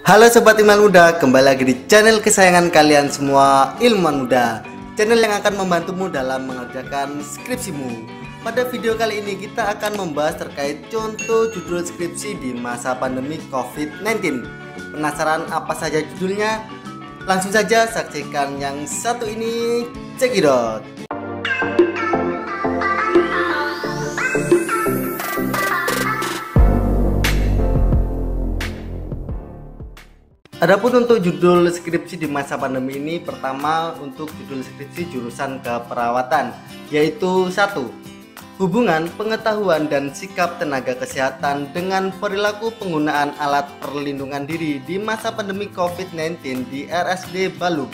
Halo Sobat Ilmuwan Muda, kembali lagi di channel kesayangan kalian semua, Ilmuwan Muda. Channel yang akan membantumu dalam mengerjakan skripsimu. Pada video kali ini kita akan membahas terkait contoh judul skripsi di masa pandemi COVID-19. Penasaran apa saja judulnya? Langsung saja saksikan yang satu ini, cekidot. Adapun untuk judul skripsi di masa pandemi ini, pertama untuk judul skripsi jurusan keperawatan, yaitu 1. Hubungan pengetahuan dan sikap tenaga kesehatan dengan perilaku penggunaan alat perlindungan diri di masa pandemi COVID-19 di RSD Balub.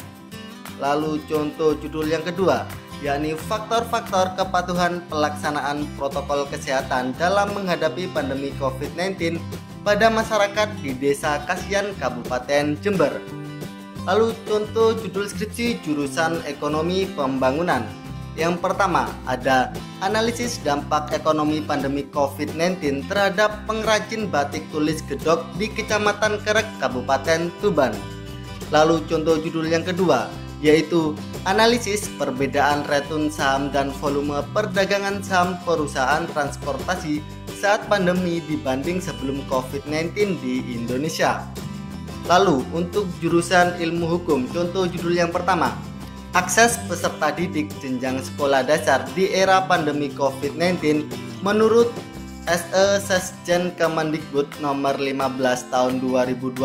Lalu contoh judul yang kedua, yakni faktor-faktor kepatuhan pelaksanaan protokol kesehatan dalam menghadapi pandemi COVID-19 pada masyarakat di Desa Kasian, Kabupaten Jember. Lalu contoh judul skripsi jurusan ekonomi pembangunan. Yang pertama ada analisis dampak ekonomi pandemi COVID-19 terhadap pengrajin batik tulis gedok di Kecamatan Kerek, Kabupaten Tuban. Lalu contoh judul yang kedua yaitu analisis perbedaan return saham dan volume perdagangan saham perusahaan transportasi saat pandemi dibanding sebelum COVID-19 di Indonesia. Lalu untuk jurusan ilmu hukum, contoh judul yang pertama, akses peserta didik jenjang sekolah dasar di era pandemi COVID-19 menurut SE Sesjen Kemendikbud nomor 15 tahun 2020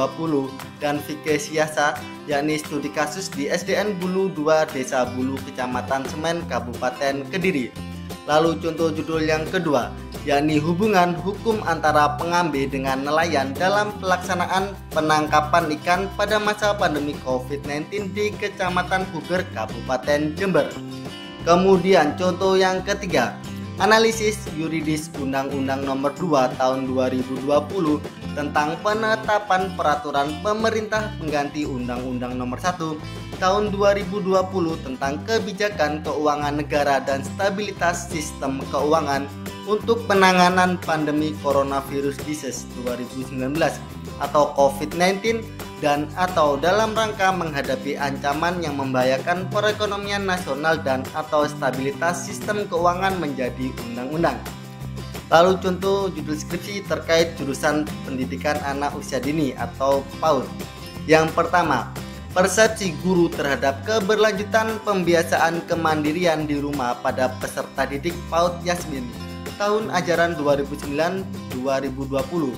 dan Fikih Siasa, yakni studi kasus di SDN Bulu 2 Desa Bulu Kecamatan Semen Kabupaten Kediri. Lalu contoh judul yang kedua, yakni hubungan hukum antara pengambil dengan nelayan dalam pelaksanaan penangkapan ikan pada masa pandemi COVID-19 di Kecamatan Puger, Kabupaten Jember. Kemudian contoh yang ketiga, analisis yuridis Undang-Undang Nomor 2 Tahun 2020 tentang penetapan peraturan pemerintah pengganti Undang-Undang Nomor 1 Tahun 2020 tentang kebijakan keuangan negara dan stabilitas sistem keuangan untuk penanganan pandemi coronavirus disease 2019 atau COVID-19 dan atau dalam rangka menghadapi ancaman yang membahayakan perekonomian nasional dan atau stabilitas sistem keuangan menjadi undang-undang. Lalu contoh judul skripsi terkait jurusan pendidikan anak usia dini atau PAUD. Yang pertama, persepsi guru terhadap keberlanjutan pembiasaan kemandirian di rumah pada peserta didik PAUD Yasmin tahun ajaran 2009-2020.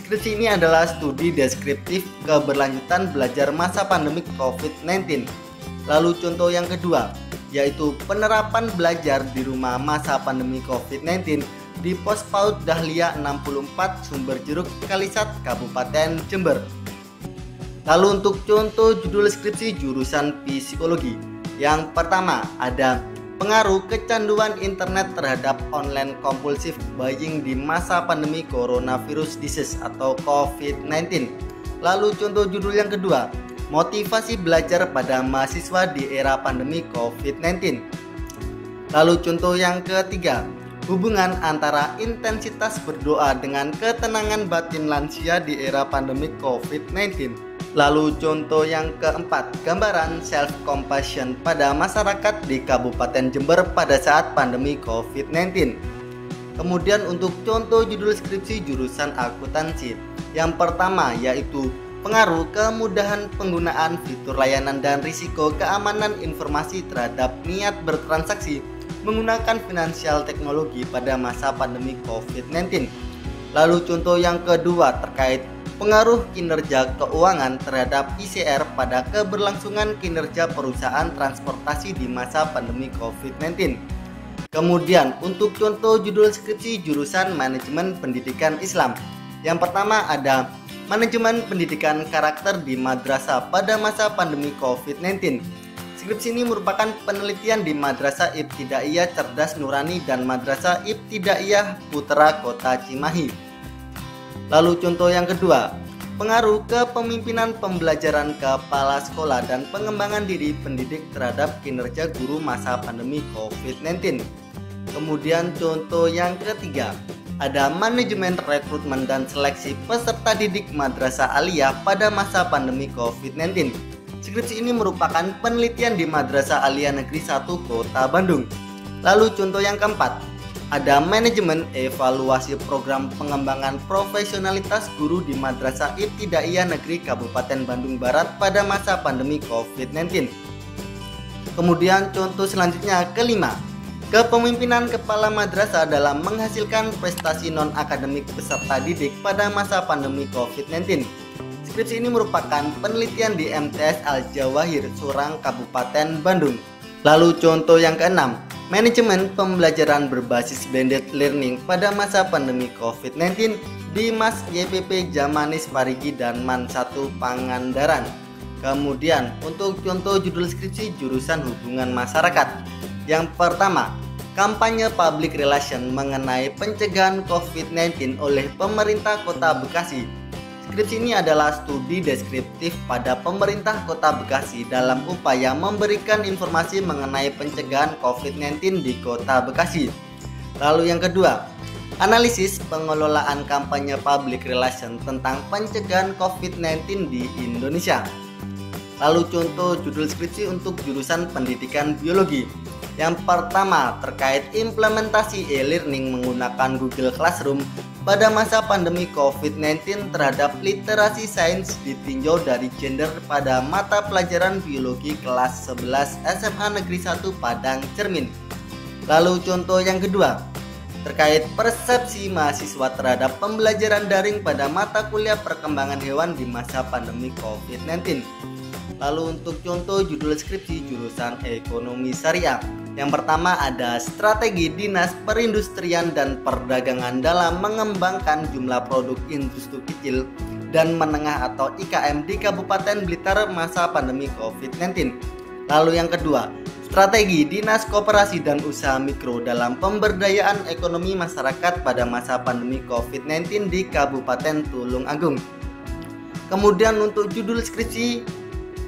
Skripsi ini adalah studi deskriptif keberlanjutan belajar masa pandemi COVID-19. Lalu contoh yang kedua, yaitu penerapan belajar di rumah masa pandemi COVID-19 di Pos PAUD Dahlia 64 Sumber Jeruk, Kalisat, Kabupaten Jember. Lalu untuk contoh judul skripsi jurusan psikologi. Yang pertama ada pengaruh kecanduan internet terhadap online compulsive buying di masa pandemi coronavirus disease atau COVID-19. Lalu contoh judul yang kedua, motivasi belajar pada mahasiswa di era pandemi COVID-19. Lalu contoh yang ketiga, hubungan antara intensitas berdoa dengan ketenangan batin lansia di era pandemi COVID-19. Lalu contoh yang keempat, gambaran self-compassion pada masyarakat di Kabupaten Jember pada saat pandemi COVID-19. Kemudian untuk contoh judul skripsi jurusan akuntansi. Yang pertama yaitu pengaruh kemudahan penggunaan fitur layanan dan risiko keamanan informasi terhadap niat bertransaksi menggunakan finansial teknologi pada masa pandemi COVID-19. Lalu contoh yang kedua terkait pengaruh kinerja keuangan terhadap ICR pada keberlangsungan kinerja perusahaan transportasi di masa pandemi COVID-19. Kemudian untuk contoh judul skripsi jurusan manajemen pendidikan Islam. Yang pertama ada manajemen pendidikan karakter di madrasah pada masa pandemi COVID-19. Skripsi ini merupakan penelitian di Madrasah Ibtidaiyah Cerdas Nurani dan Madrasah Ibtidaiyah Putra Kota Cimahi. Lalu contoh yang kedua, pengaruh kepemimpinan pembelajaran kepala sekolah dan pengembangan diri pendidik terhadap kinerja guru masa pandemi COVID-19. Kemudian contoh yang ketiga, ada manajemen rekrutmen dan seleksi peserta didik Madrasah Aliyah pada masa pandemi COVID-19. Skripsi ini merupakan penelitian di Madrasah Aliyah Negeri 1 Kota Bandung. Lalu contoh yang keempat, ada manajemen evaluasi program pengembangan profesionalitas guru di Madrasah Ibtidaiyah Negeri Kabupaten Bandung Barat pada masa pandemi COVID-19. Kemudian contoh selanjutnya kelima, kepemimpinan kepala madrasah dalam menghasilkan prestasi non-akademik peserta didik pada masa pandemi COVID-19. Skripsi ini merupakan penelitian di MTS Al-Jawahir, Surang, Kabupaten Bandung. Lalu contoh yang keenam, manajemen pembelajaran berbasis blended learning pada masa pandemi COVID-19 di Mas YPP Jamanis Parigi dan Man 1 Pangandaran. Kemudian untuk contoh judul skripsi jurusan hubungan masyarakat. Yang pertama, kampanye public relation mengenai pencegahan COVID-19 oleh pemerintah Kota Bekasi. Skripsi ini adalah studi deskriptif pada pemerintah Kota Bekasi dalam upaya memberikan informasi mengenai pencegahan COVID-19 di Kota Bekasi. Lalu yang kedua, analisis pengelolaan kampanye public relation tentang pencegahan COVID-19 di Indonesia. Lalu contoh judul skripsi untuk jurusan pendidikan biologi. Yang pertama, terkait implementasi e-learning menggunakan Google Classroom pada masa pandemi COVID-19 terhadap literasi sains ditinjau dari gender pada mata pelajaran biologi kelas 11 SMA Negeri 1 Padang Cermin. Lalu contoh yang kedua, terkait persepsi mahasiswa terhadap pembelajaran daring pada mata kuliah perkembangan hewan di masa pandemi COVID-19. Lalu untuk contoh judul skripsi jurusan ekonomi syariah. Yang pertama ada strategi Dinas Perindustrian dan Perdagangan dalam mengembangkan jumlah produk industri kecil dan menengah atau IKM di Kabupaten Blitar masa pandemi COVID-19. Lalu yang kedua, strategi Dinas Koperasi dan Usaha Mikro dalam pemberdayaan ekonomi masyarakat pada masa pandemi COVID-19 di Kabupaten Tulung Agung. Kemudian untuk judul skripsi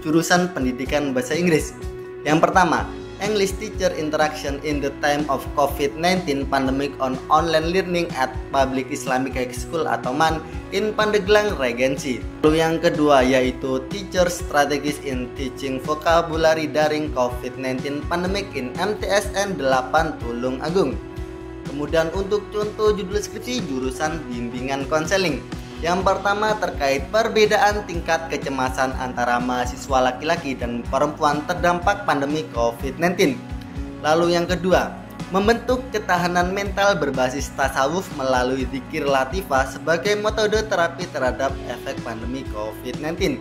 jurusan pendidikan bahasa Inggris. Yang pertama, English Teacher Interaction in the Time of COVID-19 Pandemic on Online Learning at Public Islamic High School atau MAN in Pandeglang, Regency. Lalu yang kedua yaitu Teacher Strategies in Teaching Vocabulary Daring COVID-19 Pandemic in MTSN 8 Tulung Agung. Kemudian untuk contoh judul skripsi jurusan bimbingan konseling. Yang pertama terkait perbedaan tingkat kecemasan antara mahasiswa laki-laki dan perempuan terdampak pandemi COVID-19. Lalu yang kedua, membentuk ketahanan mental berbasis tasawuf melalui dzikir latifah sebagai metode terapi terhadap efek pandemi COVID-19.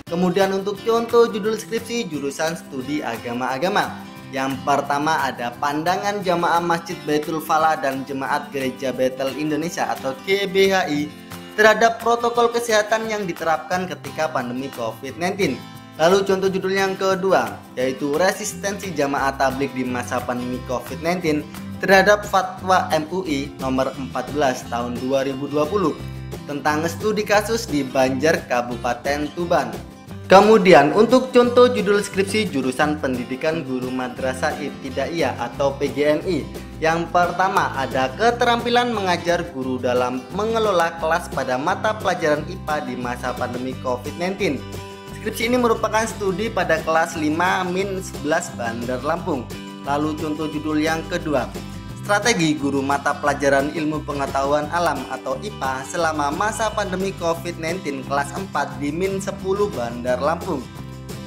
Kemudian untuk contoh judul skripsi jurusan studi agama-agama. Yang pertama ada pandangan jamaah Masjid Baitul Falah dan Jemaat Gereja Betel Indonesia atau GBHI terhadap protokol kesehatan yang diterapkan ketika pandemi COVID-19. Lalu contoh judul yang kedua yaitu resistensi jamaah tabligh di masa pandemi COVID-19 terhadap fatwa MUI nomor 14 tahun 2020 tentang studi kasus di Banjar, Kabupaten Tuban. Kemudian untuk contoh judul skripsi jurusan pendidikan guru madrasah ibtidaiyah atau PGMI. Yang pertama ada keterampilan mengajar guru dalam mengelola kelas pada mata pelajaran IPA di masa pandemi COVID-19. Skripsi ini merupakan studi pada kelas 5-11 Bandar Lampung. Lalu contoh judul yang kedua, strategi guru mata pelajaran ilmu pengetahuan alam atau IPA selama masa pandemi COVID-19 kelas 4 di Min 10 Bandar Lampung.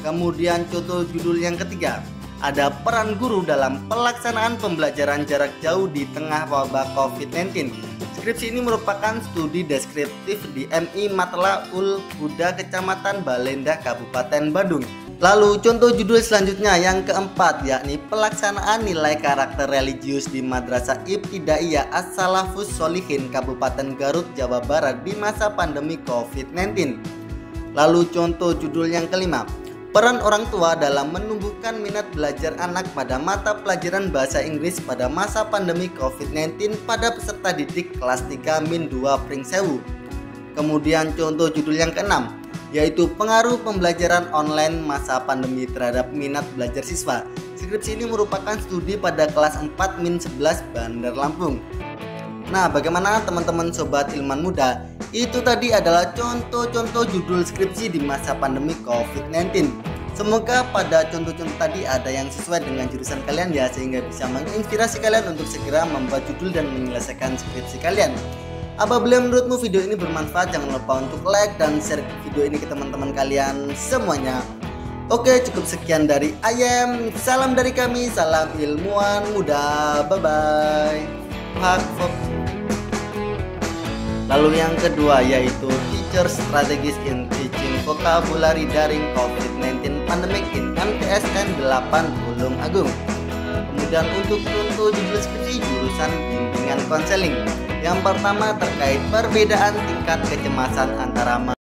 Kemudian contoh judul yang ketiga, ada peran guru dalam pelaksanaan pembelajaran jarak jauh di tengah wabah COVID-19. Skripsi ini merupakan studi deskriptif di MI Matlaul Huda Kecamatan Balenda, Kabupaten Bandung. Lalu contoh judul selanjutnya yang keempat yakni pelaksanaan nilai karakter religius di Madrasah Ibtidaiyah As-Salafus Sholihin Kabupaten Garut, Jawa Barat di masa pandemi COVID-19. Lalu contoh judul yang kelima, peran orang tua dalam menumbuhkan minat belajar anak pada mata pelajaran bahasa Inggris pada masa pandemi COVID-19 pada peserta didik kelas 3-2 Pringsewu. Kemudian contoh judul yang keenam, yaitu pengaruh pembelajaran online masa pandemi terhadap minat belajar siswa. Skripsi ini merupakan studi pada kelas 4-11 Bandar Lampung. Nah, bagaimana teman-teman sobat ilmuwan muda? Itu tadi adalah contoh-contoh judul skripsi di masa pandemi COVID-19. Semoga pada contoh-contoh tadi ada yang sesuai dengan jurusan kalian ya, sehingga bisa menginspirasi kalian untuk segera membuat judul dan menyelesaikan skripsi kalian. Apabila menurutmu video ini bermanfaat, jangan lupa untuk like dan share video ini ke teman-teman kalian semuanya. Oke, cukup sekian dari Ayem. Salam dari kami, salam ilmuwan muda. Bye-bye. Lalu yang kedua yaitu Teacher Strategies in Teaching Vocabulary Daring COVID-19 Pandemic in MTSN 8 Tulung Agung. Kemudian untuk contoh judul skripsi jurusan bimbingan konseling. Yang pertama terkait perbedaan tingkat kecemasan antara